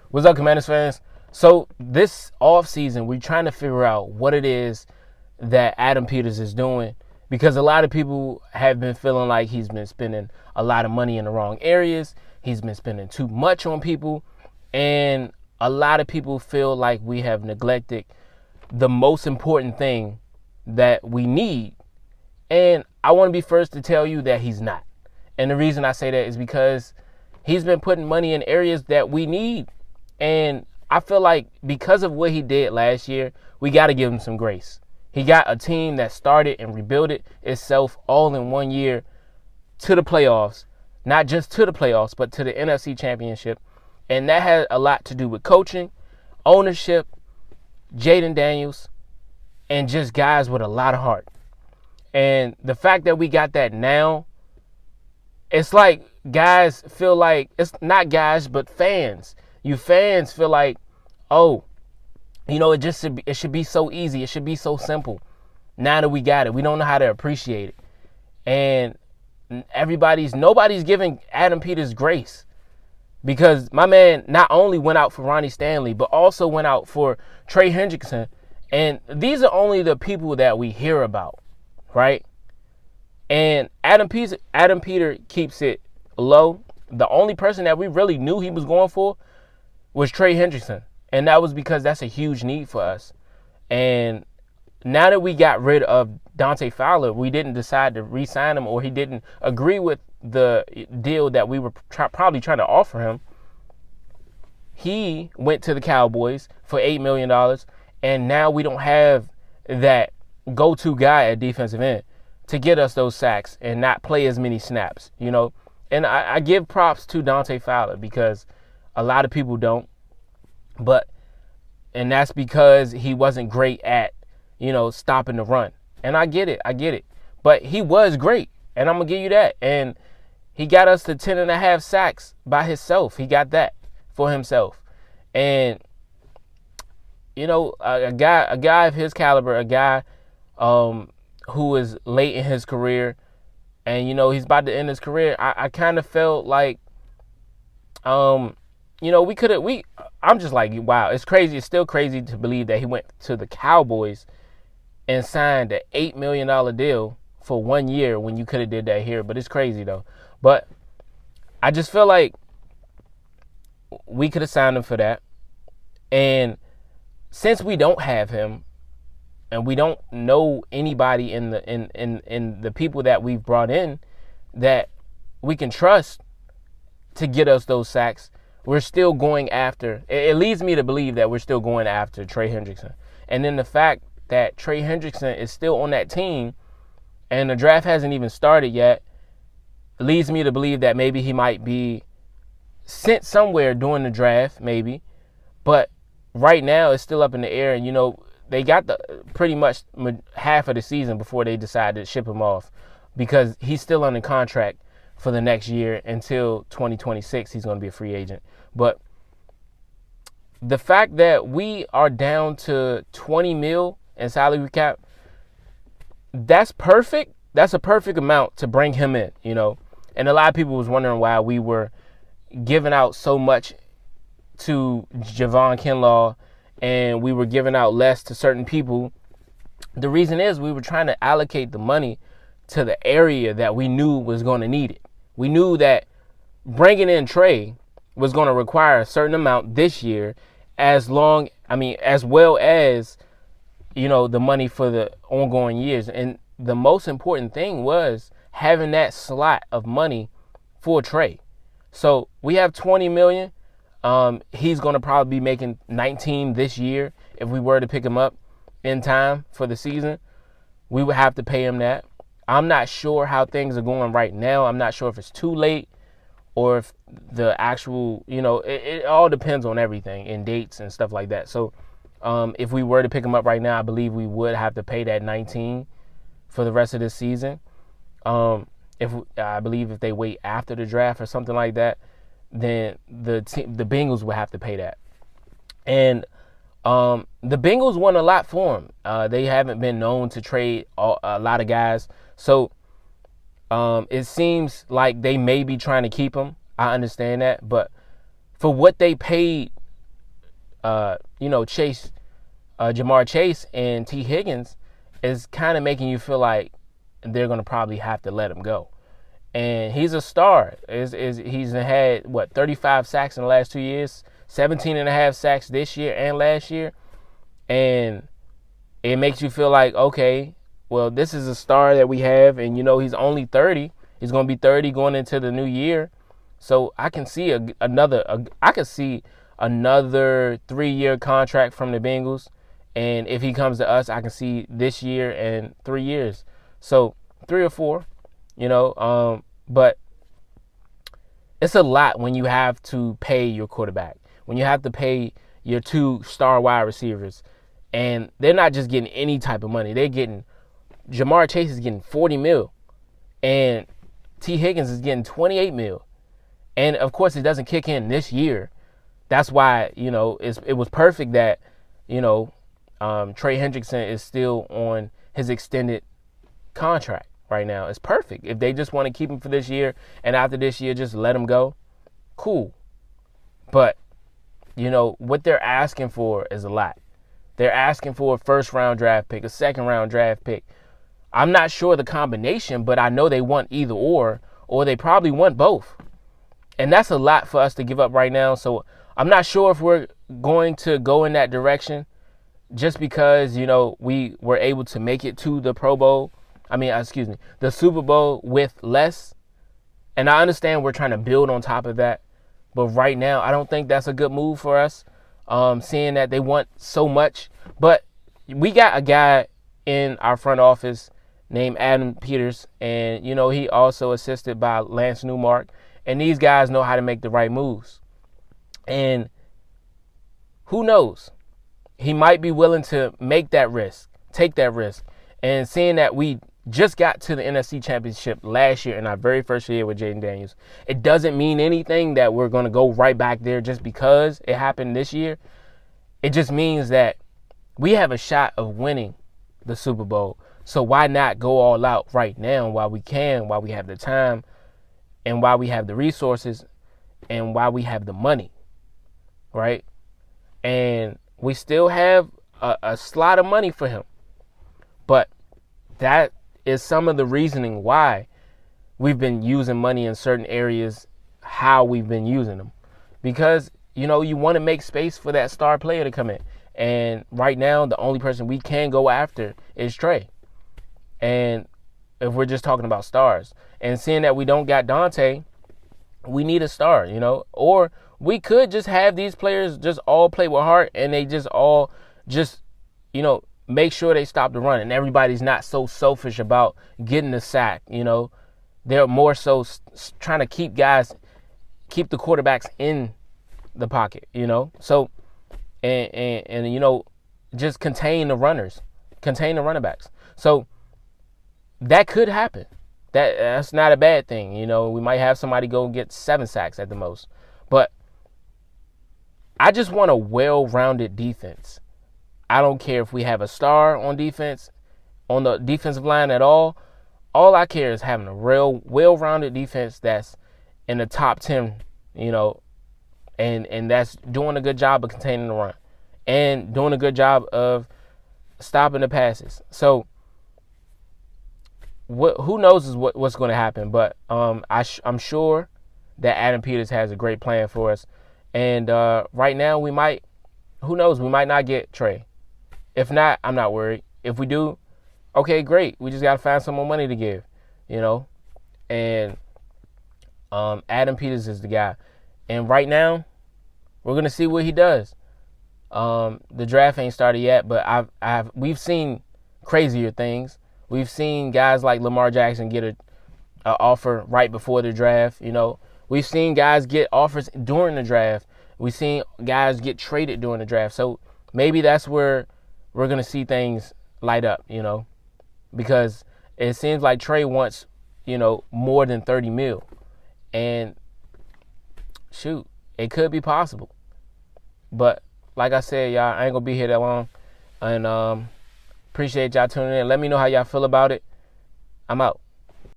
What's up, Commanders fans? So this offseason, we're trying to figure out what it is that Adam Peters is doing because a lot of people have been feeling like he's been spending a lot of money in the wrong areas. He's been spending too much on people. And a lot of people feel like we have neglected the most important thing that we need. And I want to be first to tell you that he's not. And the reason I say that is because he's been putting money in areas that we need. And I feel like because of what he did last year, we got to give him some grace. He got a team that started and rebuilt itself all in 1 year to the playoffs, not just to the playoffs, but to the NFC Championship. And that had a lot to do with coaching, ownership, Jaden Daniels, and just guys with a lot of heart. And the fact that we got that now, it's like guys feel like, it's not guys, but fans. You fans feel like, oh, it should be so easy. It should be so simple. Now that we got it, we don't know how to appreciate it. And nobody's giving Adam Peters grace because my man not only went out for Ronnie Stanley, but also went out for Trey Hendrickson. And these are only the people that we hear about, right? And Adam Peters keeps it low. The only person that we really knew he was going for was Trey Hendrickson. And that was because that's a huge need for us. And now that we got rid of Dante Fowler, we didn't decide to re-sign him, or he didn't agree with the deal that we were probably trying to offer him. He went to the Cowboys for $8 million, and now we don't have that go-to guy at defensive end to get us those sacks and not play as many snaps, And I give props to Dante Fowler because a lot of people don't. And that's because he wasn't great at, stopping the run. And I get it. But he was great, and I'm going to give you that. And he got us to 10.5 sacks by himself. He got that for himself. And, a guy of his caliber, a guy who is late in his career, and, he's about to end his career, I kind of felt like, I'm just like, wow, it's crazy. It's still crazy to believe that he went to the Cowboys and signed an $8 million deal for 1 year when you could have did that here. But it's crazy, though. But I just feel like we could have signed him for that. And since we don't have him and we don't know anybody in the people that we've brought in that we can trust to get us those sacks, we're still going after. It leads me to believe that we're still going after Trey Hendrickson. And then the fact that Trey Hendrickson is still on that team and the draft hasn't even started yet leads me to believe that maybe he might be sent somewhere during the draft, maybe. But right now it's still up in the air. And, they got the pretty much half of the season before they decided to ship him off because he's still under contract for the next year until 2026. He's going to be a free agent. But the fact that we are down to 20 mil in salary cap, that's perfect. That's a perfect amount to bring him in, And a lot of people was wondering why we were giving out so much to Javon Kinlaw and we were giving out less to certain people. The reason is we were trying to allocate the money to the area that we knew was going to need it. We knew that bringing in Trey was going to require a certain amount this year, as well as, the money for the ongoing years. And the most important thing was having that slot of money for Trey. So we have 20 million. He's going to probably be making 19 this year. If we were to pick him up in time for the season, we would have to pay him that. I'm not sure how things are going right now. I'm not sure if it's too late or if the actual, it all depends on everything and dates and stuff like that. So if we were to pick him up right now, I believe we would have to pay that 19 for the rest of this season. I believe if they wait after the draft or something like that, then the Bengals would have to pay that. And the Bengals won a lot for him. They haven't been known to trade a lot of guys. So it seems like they may be trying to keep him. I understand that. But for what they paid Chase, Jamar Chase and T. Higgins is kind of making you feel like they're going to probably have to let him go. And he's a star. He's had, 35 sacks in the last 2 years, 17 and a half sacks this year and last year. And it makes you feel like, okay, well, this is a star that we have. And, he's only 30. He's going to be 30 going into the new year. So I can see another 3-year contract from the Bengals. And if he comes to us, I can see this year and 3 years. So 3 or 4, but it's a lot when you have to pay your quarterback, when you have to pay your 2 star wide receivers, and they're not just getting any type of money. Jamar Chase is getting $40 million, and T. Higgins is getting $28 million. And of course, it doesn't kick in this year. That's why, it was perfect that, Trey Hendrickson is still on his extended contract right now. It's perfect. If they just want to keep him for this year and after this year just let him go, cool. But what they're asking for is a lot. They're asking for a 1st-round draft pick, a 2nd-round draft pick. I'm not sure the combination, but I know they want either or they probably want both. And that's a lot for us to give up right now. So I'm not sure if we're going to go in that direction just because, we were able to make it to the the Super Bowl with less. And I understand we're trying to build on top of that. But right now, I don't think that's a good move for us, seeing that they want so much. But we got a guy in our front office named Adam Peters. And, he also assisted by Lance Newmark. And these guys know how to make the right moves. And who knows? He might be willing to take that risk. And seeing that we just got to the NFC Championship last year in our very first year with Jaden Daniels, it doesn't mean anything that we're going to go right back there just because it happened this year. It just means that we have a shot of winning the Super Bowl. So why not go all out right now while we can, while we have the time, and while we have the resources, and while we have the money, right? And we still have a slot of money for him. But that is some of the reasoning why we've been using money in certain areas, how we've been using them. Because, you want to make space for that star player to come in. And right now, the only person we can go after is Trey. And if we're just talking about stars. And seeing that we don't got Dante, we need a star, Or we could just have these players just all play with heart and they just all make sure they stop the run. And everybody's not so selfish about getting the sack, They're more so trying to keep the quarterbacks in the pocket, So, and just contain the runners, contain the running backs. So that could happen. That's not a bad thing. We might have somebody go get 7 sacks at the most. But I just want a well-rounded defense. I don't care if we have a star on defense, on the defensive line at all. All I care is having a real well-rounded defense that's in the top 10, and that's doing a good job of containing the run and doing a good job of stopping the passes. So who knows what's going to happen, but I'm sure that Adam Peters has a great plan for us. And right now we might not get Trey. If not, I'm not worried. If we do, okay, great. We just got to find some more money to give, And Adam Peters is the guy. And right now, we're going to see what he does. The draft ain't started yet, but we've seen crazier things. We've seen guys like Lamar Jackson get an offer right before the draft, We've seen guys get offers during the draft. We've seen guys get traded during the draft. So maybe that's where we're going to see things light up, because it seems like Trey wants, more than $30 million. And shoot, it could be possible. But like I said, y'all, I ain't going to be here that long. And appreciate y'all tuning in. Let me know how y'all feel about it. I'm out.